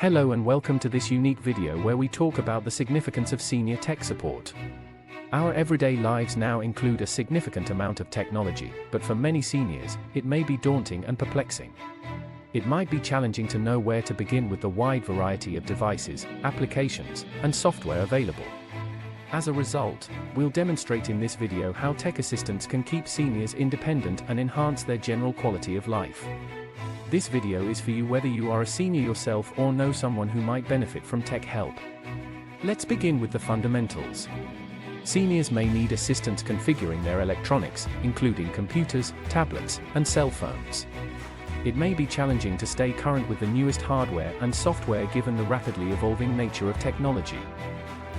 Hello and welcome to this unique video where we talk about the significance of senior tech support. Our everyday lives now include a significant amount of technology, but for many seniors, it may be daunting and perplexing. It might be challenging to know where to begin with the wide variety of devices, applications, and software available. As a result, we'll demonstrate in this video how tech assistants can keep seniors independent and enhance their general quality of life. This video is for you whether you are a senior yourself or know someone who might benefit from tech help. Let's begin with the fundamentals. Seniors may need assistance configuring their electronics, including computers, tablets, and cell phones. It may be challenging to stay current with the newest hardware and software given the rapidly evolving nature of technology.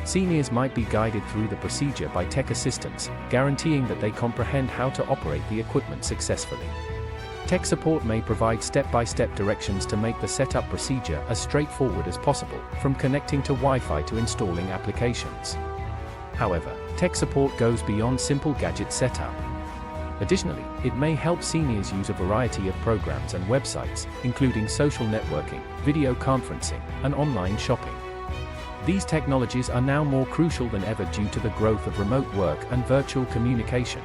Seniors might be guided through the procedure by tech assistants, guaranteeing that they comprehend how to operate the equipment successfully. Tech support may provide step-by-step directions to make the setup procedure as straightforward as possible, from connecting to Wi-Fi to installing applications. However, tech support goes beyond simple gadget setup. Additionally, it may help seniors use a variety of programs and websites, including social networking, video conferencing, and online shopping. These technologies are now more crucial than ever due to the growth of remote work and virtual communication.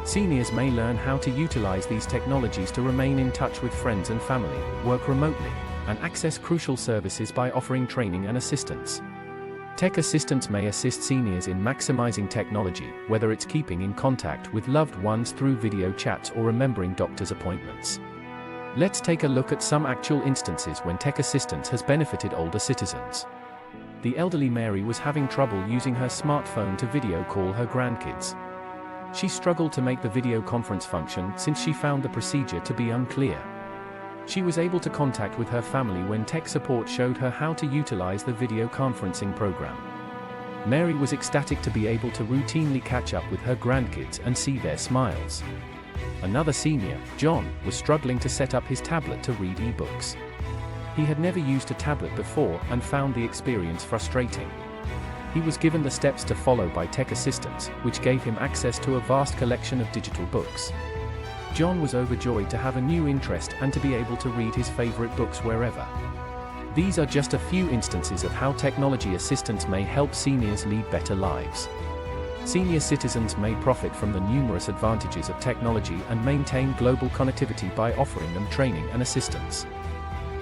Seniors may learn how to utilize these technologies to remain in touch with friends and family, work remotely, and access crucial services by offering training and assistance. Tech assistants may assist seniors in maximizing technology, whether it's keeping in contact with loved ones through video chats or remembering doctor's appointments. Let's take a look at some actual instances when tech assistance has benefited older citizens. The elderly Mary was having trouble using her smartphone to video call her grandkids. She struggled to make the video conference function since she found the procedure to be unclear. She was able to contact with her family when tech support showed her how to utilize the video conferencing program. Mary was ecstatic to be able to routinely catch up with her grandkids and see their smiles. Another senior, John, was struggling to set up his tablet to read e-books. He had never used a tablet before and found the experience frustrating. He was given the steps to follow by tech assistants, which gave him access to a vast collection of digital books. John was overjoyed to have a new interest and to be able to read his favorite books wherever. These are just a few instances of how technology assistance may help seniors lead better lives. Senior citizens may profit from the numerous advantages of technology and maintain global connectivity by offering them training and assistance.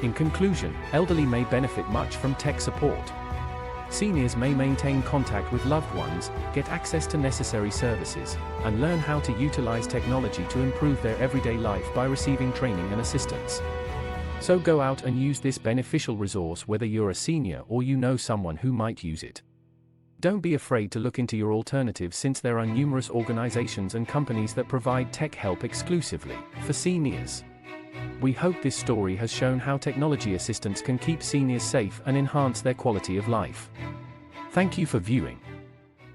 In conclusion, elderly may benefit much from tech support. Seniors may maintain contact with loved ones, get access to necessary services, and learn how to utilize technology to improve their everyday life by receiving training and assistance. So go out and use this beneficial resource whether you're a senior or you know someone who might use it. Don't be afraid to look into your alternatives since there are numerous organizations and companies that provide tech help exclusively for seniors. We hope this story has shown how technology assistance can keep seniors safe and enhance their quality of life. Thank you for viewing.